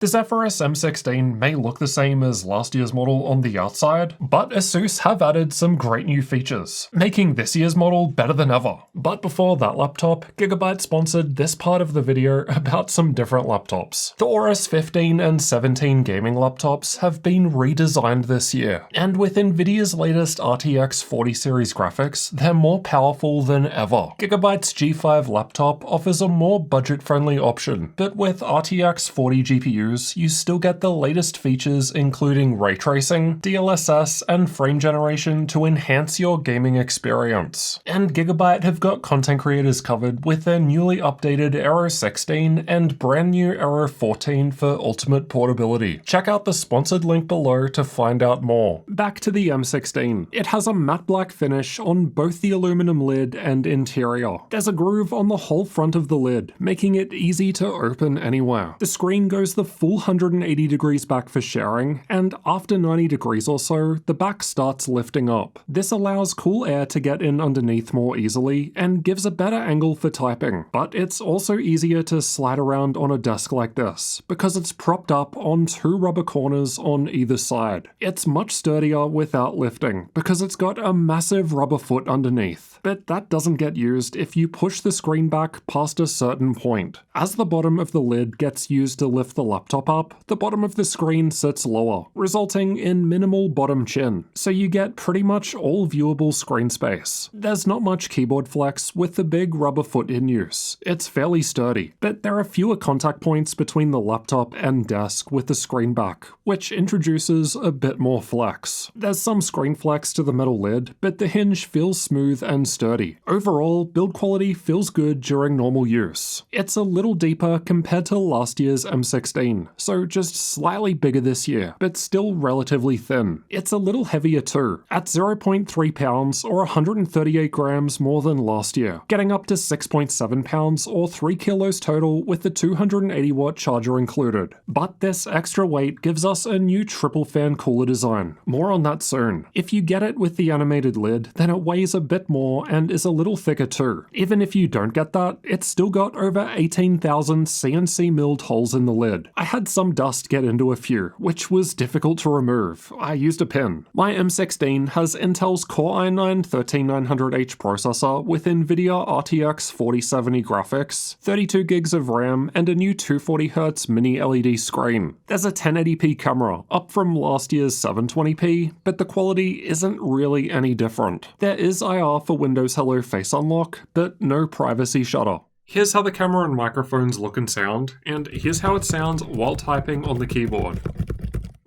The Zephyrus M16 may look the same as last year's model on the outside, but ASUS have added some great new features, making this year's model better than ever. But before that laptop, Gigabyte sponsored this part of the video about some different laptops. The Aorus 15 and 17 gaming laptops have been redesigned this year, and with Nvidia's latest RTX 40 series graphics, they're more powerful than ever. Gigabyte's G5 laptop offers a more budget-friendly option, but with RTX 40 GPUs, you still get the latest features including ray tracing, DLSS, and frame generation to enhance your gaming experience. And Gigabyte have got content creators covered with their newly updated Aero 16 and brand new Aero 14 for ultimate portability. Check out the sponsored link below to find out more. Back to the M16. It has a matte black finish on both the aluminum lid and interior. There's a groove on the whole front of the lid, making it easy to open anywhere. The screen goes the full 180 degrees back for sharing, and after 90 degrees or so, the back starts lifting up. This allows cool air to get in underneath more easily and gives a better angle for typing. But it's also easier to slide around on a desk like this, because it's propped up on two rubber corners on either side. It's much sturdier without lifting, because it's got a massive rubber foot underneath. But that doesn't get used if you push the screen back past a certain point. As the bottom of the lid gets used to lift the laptop up, the bottom of the screen sits lower, resulting in minimal bottom chin, so you get pretty much all viewable screen space. There's not much keyboard flex with the big rubber foot in use. It's fairly sturdy, but there are fewer contact points between the laptop and desk with the screen back, which introduces a bit more flex. There's some screen flex to the metal lid, but the hinge feels smooth and sturdy. Overall, build quality feels good during normal use. It's a little deeper compared to last year's M16, so just slightly bigger this year, but still relatively thin. It's a little heavier too, at 0.3 pounds or 138 grams more than last year, getting up to 6.7 pounds or 3 kilos total with the 280 watt charger included. But this extra weight gives us a new triple fan cooler design. More on that soon. If you get it with the animated lid, then it weighs a bit more and is a little thicker too. Even if you don't get that, it's still got over 18,000 CNC milled holes in the lid. I had some dust get into a few, which was difficult to remove. I used a pin. My M16 has Intel's Core i9-13900H processor with Nvidia RTX 4070 graphics, 32 gigs of RAM, and a new 240Hz mini LED screen. There's a 1080p camera, up from last year's 720p, but the quality isn't really any different. There is IR for Windows Hello Face Unlock, but no privacy shutter. Here's how the camera and microphones look and sound, and here's how it sounds while typing on the keyboard.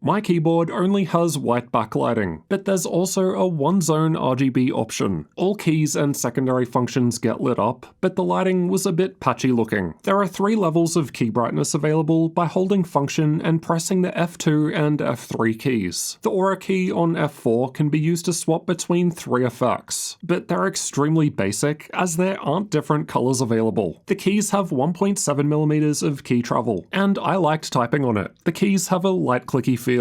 My keyboard only has white backlighting, but there's also a one-zone RGB option. All keys and secondary functions get lit up, but the lighting was a bit patchy looking. There are 3 levels of key brightness available by holding function and pressing the F2 and F3 keys. The Aura key on F4 can be used to swap between 3 effects, but they're extremely basic as there aren't different colors available. The keys have 1.7mm of key travel, and I liked typing on it. The keys have a light clicky feel.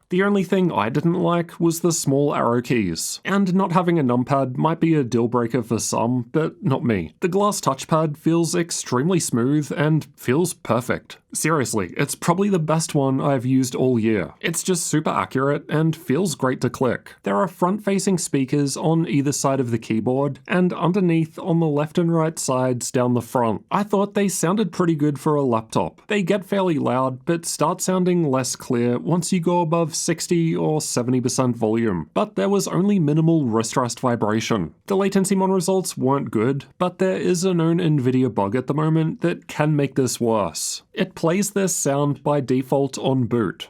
The only thing I didn't like was the small arrow keys, and not having a numpad might be a deal breaker for some, but not me. The glass touchpad feels extremely smooth and feels perfect. Seriously, it's probably the best one I've used all year. It's just super accurate and feels great to click. There are front-facing speakers on either side of the keyboard, and underneath on the left and right sides down the front. I thought they sounded pretty good for a laptop. They get fairly loud, but start sounding less clear once you go above 60 or 70% volume, but there was only minimal wrist rest vibration. The latency mon results weren't good, but there is a known Nvidia bug at the moment that can make this worse. It plays this sound by default on boot.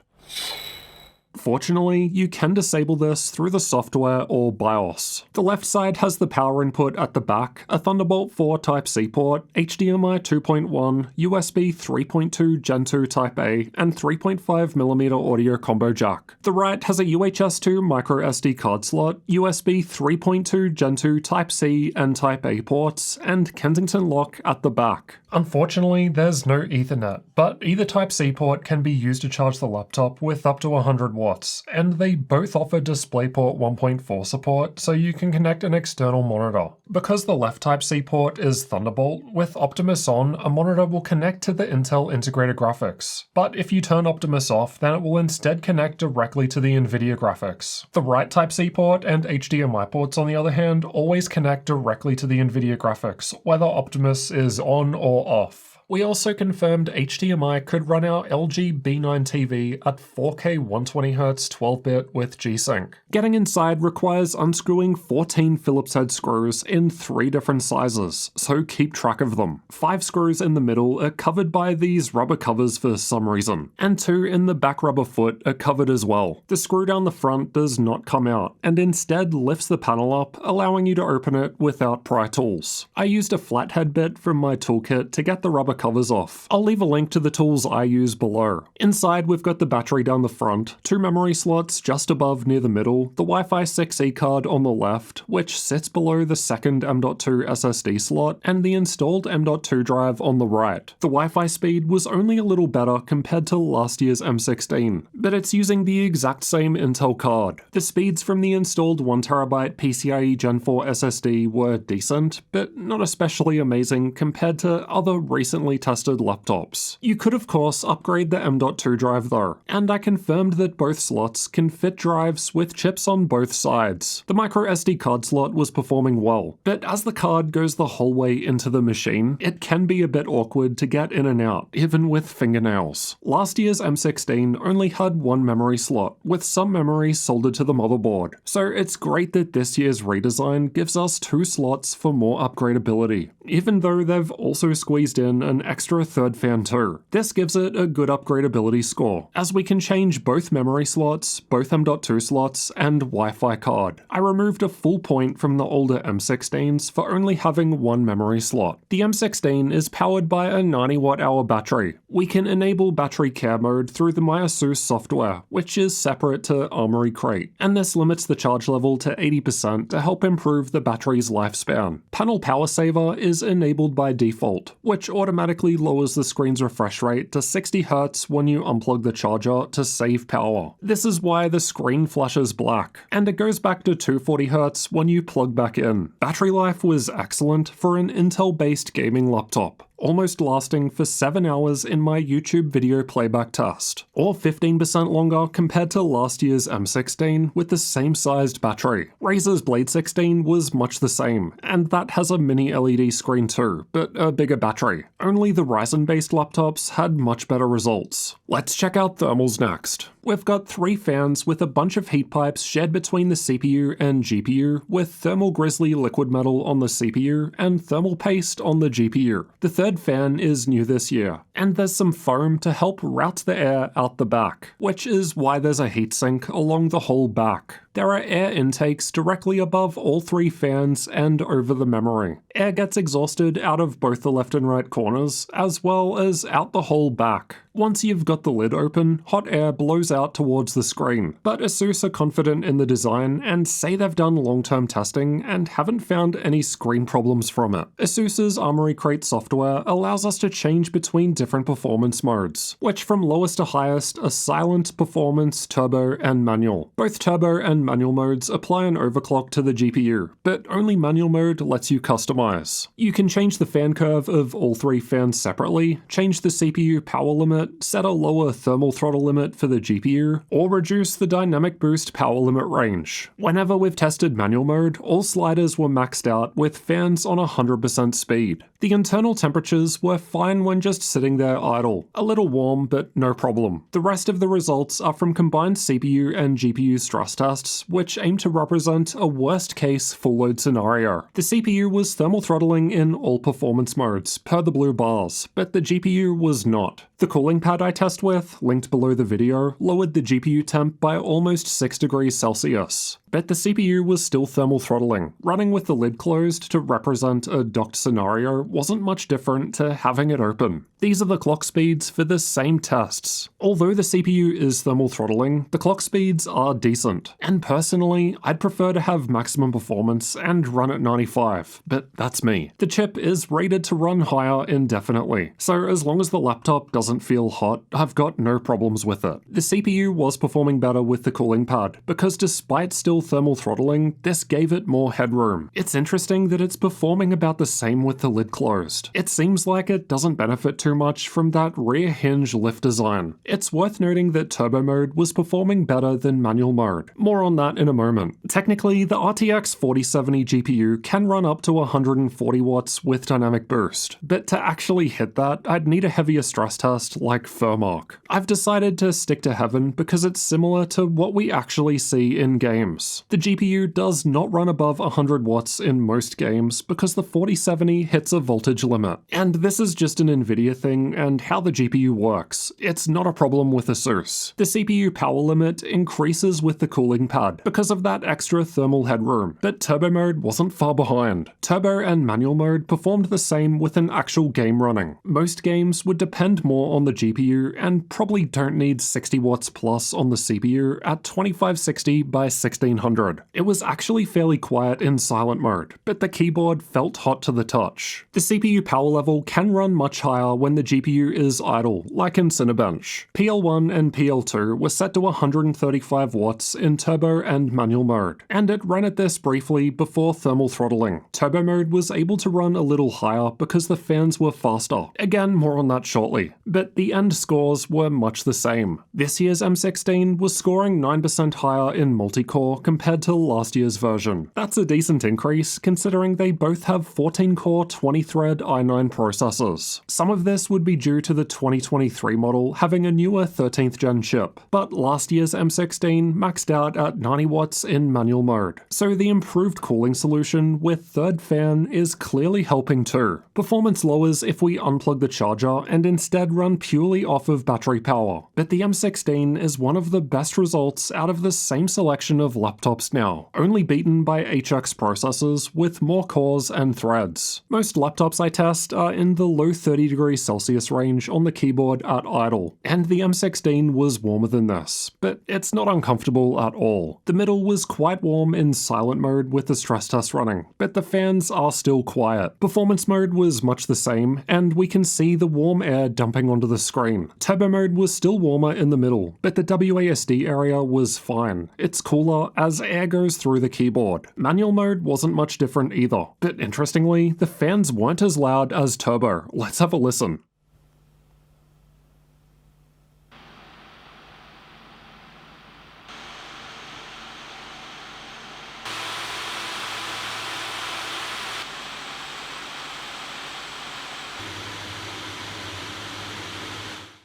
Fortunately, you can disable this through the software or BIOS. The left side has the power input at the back, a Thunderbolt 4 Type-C port, HDMI 2.1, USB 3.2 Gen 2 Type-A, and 3.5mm audio combo jack. The right has a UHS 2 microSD card slot, USB 3.2 Gen 2 Type-C and Type-A ports, and Kensington lock at the back. Unfortunately, there's no Ethernet, but either Type-C port can be used to charge the laptop with up to 100 watts, and they both offer DisplayPort 1.4 support, so you can connect an external monitor. Because the left Type-C port is Thunderbolt, with Optimus on, a monitor will connect to the Intel integrated graphics. But if you turn Optimus off, then it will instead connect directly to the NVIDIA graphics. The right Type-C port and HDMI ports, on the other hand, always connect directly to the NVIDIA graphics, whether Optimus is on or off. We also confirmed HDMI could run our LG B9 TV at 4K 120Hz 12-bit with G-Sync. Getting inside requires unscrewing 14 Phillips head screws in 3 different sizes, so keep track of them. 5 screws in the middle are covered by these rubber covers for some reason, and 2 in the back rubber foot are covered as well. The screw down the front does not come out, and instead lifts the panel up, allowing you to open it without pry tools. I used a flathead bit from my toolkit to get the rubber covers off. I'll leave a link to the tools I use below. Inside we've got the battery down the front, 2 memory slots just above near the middle, the Wi-Fi 6E card on the left, which sits below the second M.2 SSD slot, and the installed M.2 drive on the right. The Wi-Fi speed was only a little better compared to last year's M16, but it's using the exact same Intel card. The speeds from the installed 1TB PCIe Gen 4 SSD were decent, but not especially amazing compared to other recently tested laptops. You could of course upgrade the M.2 drive though, and I confirmed that both slots can fit drives with chips on both sides. The microSD card slot was performing well, but as the card goes the whole way into the machine, it can be a bit awkward to get in and out, even with fingernails. Last year's M16 only had 1 memory slot, with some memory soldered to the motherboard, so it's great that this year's redesign gives us 2 slots for more upgradability, even though they've also squeezed in an extra third fan too. This gives it a good upgradability score, as we can change both memory slots, both M.2 slots, and Wi-Fi card. I removed a full point from the older M16s for only having 1 memory slot. The M16 is powered by a 90 watt-hour battery. We can enable battery care mode through the MyASUS software, which is separate to Armoury Crate, and this limits the charge level to 80% to help improve the battery's lifespan. Panel Power Saver is enabled by default, which automatically lowers the screen's refresh rate to 60 Hz when you unplug the charger to save power. This is why the screen flashes black, and it goes back to 240 Hz when you plug back in. Battery life was excellent for an Intel-based gaming laptop, almost lasting for 7 hours in my YouTube video playback test, or 15% longer compared to last year's M16 with the same sized battery. Razer's Blade 16 was much the same, and that has a mini LED screen too, but a bigger battery. Only the Ryzen-based laptops had much better results. Let's check out thermals next. We've got 3 fans with a bunch of heat pipes shared between the CPU and GPU, with Thermal Grizzly liquid metal on the CPU and thermal paste on the GPU. The third fan is new this year, and there's some foam to help route the air out the back, which is why there's a heatsink along the whole back. There are air intakes directly above all 3 fans and over the memory. Air gets exhausted out of both the left and right corners, as well as out the whole back. Once you've got the lid open, hot air blows out towards the screen, but ASUS are confident in the design and say they've done long-term testing and haven't found any screen problems from it. ASUS's Armoury Crate software allows us to change between different performance modes, which from lowest to highest are silent, performance, turbo, and manual. Both turbo and manual modes apply an overclock to the GPU, but only manual mode lets you customize. You can change the fan curve of all 3 fans separately, change the CPU power limit, set a lower thermal throttle limit for the GPU, or reduce the dynamic boost power limit range. Whenever we've tested manual mode, all sliders were maxed out with fans on 100% speed. The internal temperatures were fine when just sitting there idle, a little warm but no problem. The rest of the results are from combined CPU and GPU stress tests, which aim to represent a worst case full load scenario. The CPU was thermal throttling in all performance modes, per the blue bars, but the GPU was not. The cooling pad I test with, linked below the video, lowered the GPU temp by almost 6 degrees Celsius. But the CPU was still thermal throttling. Running with the lid closed to represent a docked scenario wasn't much different to having it open. These are the clock speeds for the same tests. Although the CPU is thermal throttling, the clock speeds are decent, and and personally, I'd prefer to have maximum performance and run at 95, but that's me. The chip is rated to run higher indefinitely, so as long as the laptop doesn't feel hot, I've got no problems with it. The CPU was performing better with the cooling pad, because despite still thermal throttling, this gave it more headroom. It's interesting that it's performing about the same with the lid closed. It seems like it doesn't benefit too much from that rear hinge lift design. It's worth noting that turbo mode was performing better than manual mode. More on that in a moment. Technically, the RTX 4070 GPU can run up to 140 watts with dynamic boost, but to actually hit that, I'd need a heavier stress test like Furmark. I've decided to stick to Heaven because it's similar to what we actually see in games. The GPU does not run above 100 watts in most games because the 4070 hits a voltage limit. And this is just an Nvidia thing and how the GPU works. It's not a problem with ASUS. The CPU power limit increases with the cooling pad because of that extra thermal headroom, but turbo mode wasn't far behind. Turbo and manual mode performed the same with an actual game running. Most games would depend more on the GPU and probably don't need 60 watts plus on the CPU at 2560 by 1600. It was actually fairly quiet in silent mode, but the keyboard felt hot to the touch. The CPU power level can run much higher when the GPU is idle, like in Cinebench. PL1 and PL2 were set to 135 watts in turbo and manual mode, and it ran at this briefly before thermal throttling. Turbo mode was able to run a little higher because the fans were faster. Again, more on that shortly, but the end scores were much the same. This year's M16 was scoring 9% higher in multi-core compared to last year's version. That's a decent increase considering they both have 14-core 20-thread i9 processors. Some of this would be due to the 2023 model having a newer 13th gen chip, but last year's M16 maxed out at 90 watts in manual mode, so the improved cooling solution with third fan is clearly helping too. Performance lowers if we unplug the charger and instead run purely off of battery power, but the M16 is one of the best results out of the same selection of laptops now, only beaten by HX processors with more cores and threads. Most laptops I test are in the low 30°C range on the keyboard at idle, and the M16 was warmer than this, but it's not uncomfortable at all. The middle was quite warm in silent mode with the stress test running, but the fans are still quiet. Performance mode was much the same, and we can see the warm air dumping onto the screen. Turbo mode was still warmer in the middle, but the WASD area was fine. It's cooler as air goes through the keyboard. Manual mode wasn't much different either, but interestingly, the fans weren't as loud as turbo. Let's have a listen.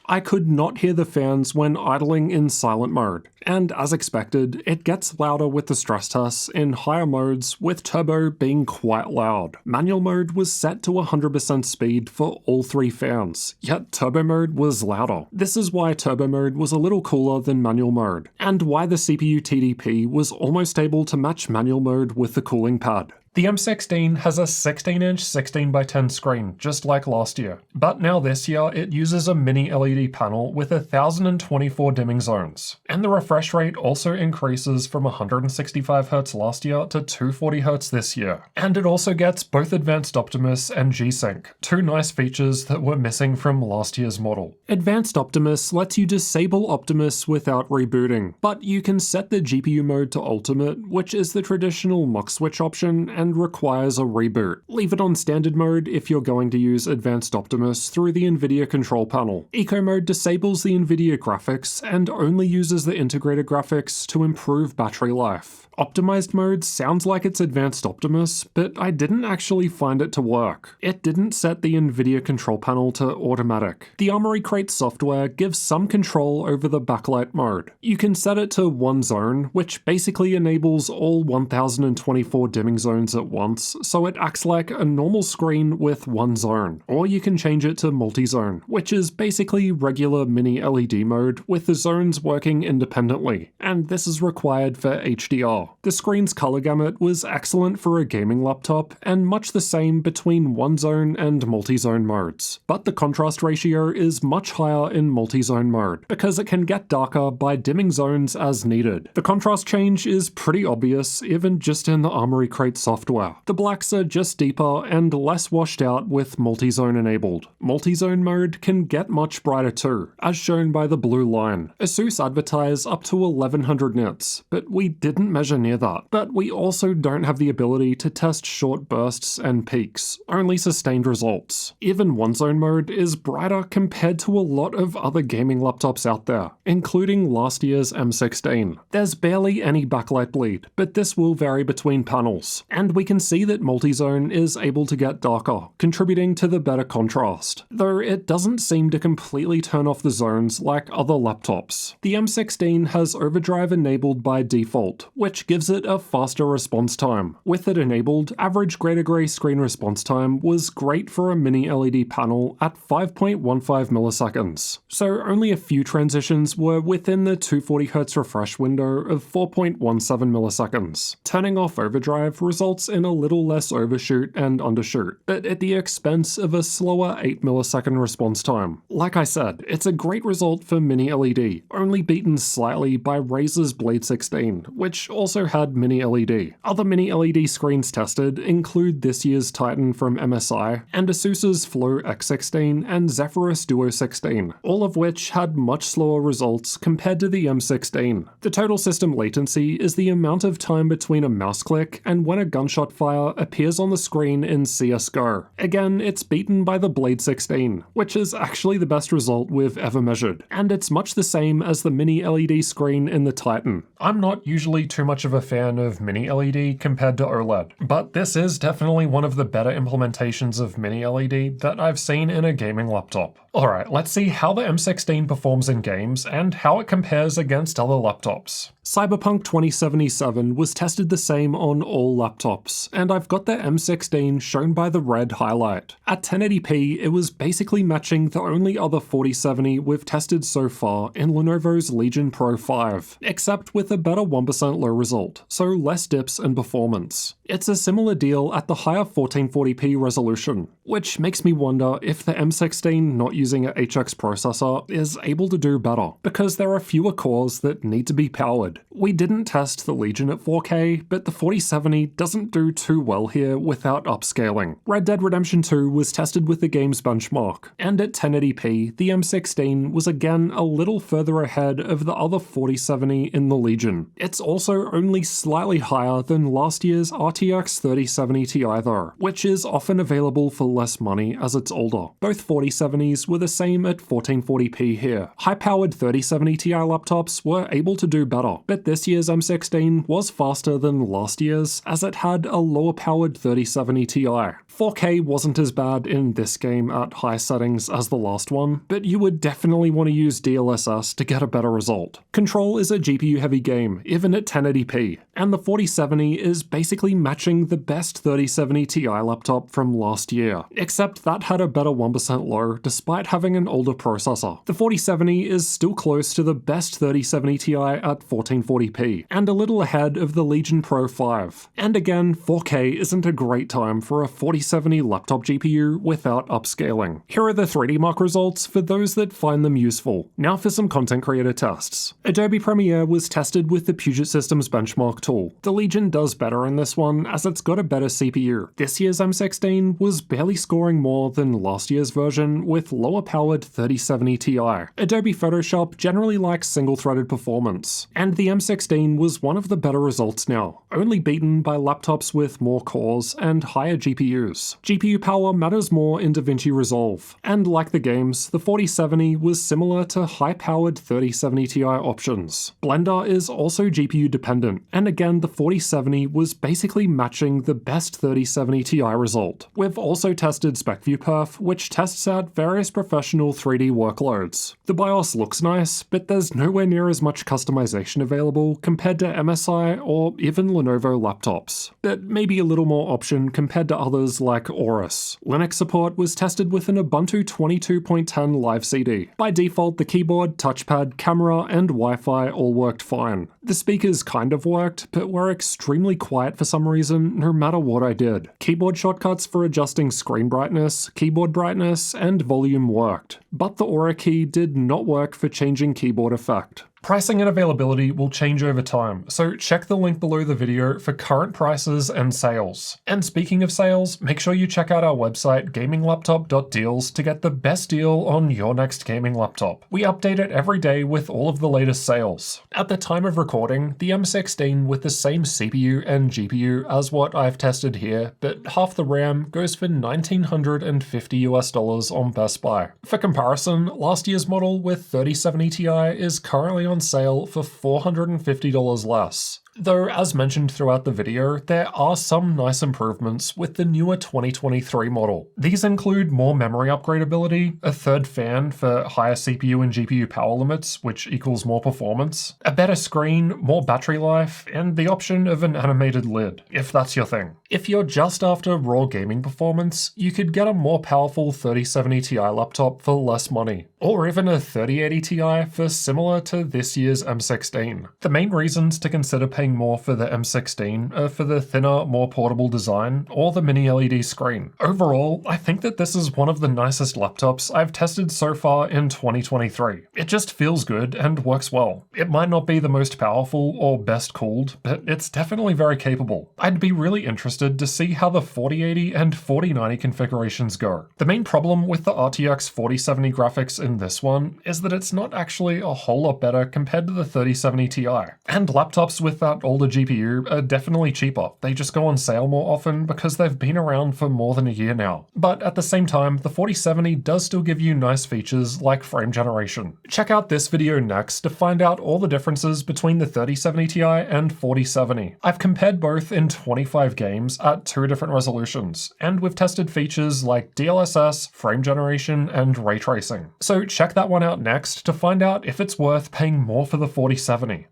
I could not hear the fans when idling in silent mode, and as expected, it gets louder with the stress tests in higher modes, with turbo being quite loud. Manual mode was set to 100% speed for all three fans, yet turbo mode was louder. This is why turbo mode was a little cooler than manual mode, and why the CPU TDP was almost able to match manual mode with the cooling pad. The M16 has a 16-inch 16x10 screen, just like last year, but now this year it uses a mini LED panel with 1024 dimming zones, and the refresh rate also increases from 165Hz last year to 240Hz this year. And it also gets both Advanced Optimus and G-Sync, two nice features that were missing from last year's model. Advanced Optimus lets you disable Optimus without rebooting, but you can set the GPU mode to Ultimate, which is the traditional mux switch option, and requires a reboot. Leave it on standard mode if you're going to use Advanced Optimus through the Nvidia control panel. Eco mode disables the Nvidia graphics and only uses the integrated graphics to improve battery life. Optimized mode sounds like it's Advanced Optimus, but I didn't actually find it to work. It didn't set the Nvidia control panel to automatic. The Armoury Crate software gives some control over the backlight mode. You can set it to one zone, which basically enables all 1024 dimming zones at once, so it acts like a normal screen with one zone. Or you can change it to multi-zone, which is basically regular mini LED mode with the zones working independently, and this is required for HDR. The screen's color gamut was excellent for a gaming laptop, and much the same between one-zone and multi-zone modes. But the contrast ratio is much higher in multi-zone mode, because it can get darker by dimming zones as needed. The contrast change is pretty obvious, even just in the Armoury Crate software. The blacks are just deeper and less washed out with multi-zone enabled. Multi-zone mode can get much brighter too, as shown by the blue line. ASUS advertise up to 1100 nits, but we didn't measure near that. But we also don't have the ability to test short bursts and peaks, only sustained results. Even one-zone mode is brighter compared to a lot of other gaming laptops out there, including last year's M16. There's barely any backlight bleed, but this will vary between panels, and we can see that multi-zone is able to get darker, contributing to the better contrast, though it doesn't seem to completely turn off the zones like other laptops. The M16 has overdrive enabled by default, which gives it a faster response time. With it enabled, average greater gray screen response time was great for a mini LED panel at 5.15 milliseconds, so only a few transitions were within the 240Hz refresh window of 4.17 milliseconds. Turning off overdrive results in a little less overshoot and undershoot, but at the expense of a slower 8 millisecond response time. Like I said, it's a great result for mini LED, only beaten slightly by Razer's Blade 16, which also had mini LED. Other mini LED screens tested include this year's Titan from MSI, and ASUS's Flow X16 and Zephyrus Duo 16, all of which had much slower results compared to the M16. The total system latency is the amount of time between a mouse click and when a gunshot fire appears on the screen in CSGO. Again, it's beaten by the Blade 16, which is actually the best result we've ever measured, and it's much the same as the mini LED screen in the Titan. I'm not usually too much of a fan of mini LED compared to OLED, but this is definitely one of the better implementations of mini LED that I've seen in a gaming laptop. Alright, let's see how the M16 performs in games and how it compares against other laptops. Cyberpunk 2077 was tested the same on all laptops, and I've got the M16 shown by the red highlight. At 1080p, it was basically matching the only other 4070 we've tested so far in Lenovo's Legion Pro 5, except with a better 1% low result, so less dips in performance. It's a similar deal at the higher 1440p resolution, which makes me wonder if the M16 not using a HX processor is able to do better, because there are fewer cores that need to be powered. We didn't test the Legion at 4K, but the 4070 doesn't do too well here without upscaling. Red Dead Redemption 2 was tested with the game's benchmark, and at 1080p, the M16 was again a little further ahead of the other 4070 in the Legion. It's also only slightly higher than last year's RTX 3070 Ti though, which is often available for less money as it's older. Both 4070s were the same at 1440p here. High-powered 3070 Ti laptops were able to do better, but this year's M16 was faster than last year's as it had a lower-powered 3070 Ti. 4K wasn't as bad in this game at high settings as the last one, but you would definitely want to use DLSS to get a better result. Control is a GPU-heavy game, even at 1080p, and the 4070 is basically matching the best 3070 Ti laptop from last year, except that had a better 1% low despite having an older processor. The 4070 is still close to the best 3070 Ti at 1440p, and a little ahead of the Legion Pro 5. And again, 4K isn't a great time for a 4070 laptop GPU without upscaling. Here are the 3D Mark results for those that find them useful. Now for some content creator tests. Adobe Premiere was tested with the Puget Systems benchmark tool. The Legion does better in this one as it's got a better CPU. This year's M16 was barely scoring more than last year's version with lower powered 3070 Ti. Adobe Photoshop generally likes single-threaded performance, and the M16 was one of the better results now, only beaten by laptops with more cores and higher GPUs. GPU power matters more in DaVinci Resolve, and like the games, the 4070 was similar to high-powered 3070 Ti options. Blender is also GPU dependent, and again the 4070 was basically matching the best 3070 Ti result. We've also tested SpecViewPerf, which tests out various professional 3D workloads. The BIOS looks nice, but there's nowhere near as much customization available compared to MSI or even Lenovo laptops. But maybe a little more option compared to others like Aorus. Linux support was tested with an Ubuntu 22.10 live CD. By default, the keyboard, touchpad, camera, and Wi-Fi all worked fine. The speakers kind of worked, but were extremely quiet for some reason no matter what I did. Keyboard shortcuts for adjusting screen brightness, keyboard brightness, and volume worked, but the Aura key did not work for changing keyboard effect. Pricing and availability will change over time, so check the link below the video for current prices and sales. And speaking of sales, make sure you check out our website gaminglaptop.deals to get the best deal on your next gaming laptop. We update it every day with all of the latest sales. At the time of recording, the M16 with the same CPU and GPU as what I've tested here, but half the RAM, goes for $1,950 on Best Buy. For comparison, last year's model with 3070 Ti is currently on sale for $450 less. Though, as mentioned throughout the video, there are some nice improvements with the newer 2023 model. These include more memory upgradability, a third fan for higher CPU and GPU power limits, which equals more performance, a better screen, more battery life, and the option of an animated lid, if that's your thing. If you're just after raw gaming performance, you could get a more powerful 3070 Ti laptop for less money, or even a 3080 Ti for similar to this year's M16. The main reasons to consider paying more for the M16 are for the thinner, more portable design or the mini LED screen. Overall, I think that this is one of the nicest laptops I've tested so far in 2023. It just feels good and works well. It might not be the most powerful or best cooled, but it's definitely very capable. I'd be really interested to see how the 4080 and 4090 configurations go. The main problem with the RTX 4070 graphics in this one is that it's not actually a whole lot better compared to the 3070 Ti. And laptops with that older GPU are definitely cheaper. They just go on sale more often because they've been around for more than a year now. But at the same time, the 4070 does still give you nice features like frame generation. Check out this video next to find out all the differences between the 3070 Ti and 4070. I've compared both in 25 games at 2 different resolutions, and we've tested features like DLSS, frame generation, and ray tracing. So check that one out next to find out if it's worth paying more for the 4070.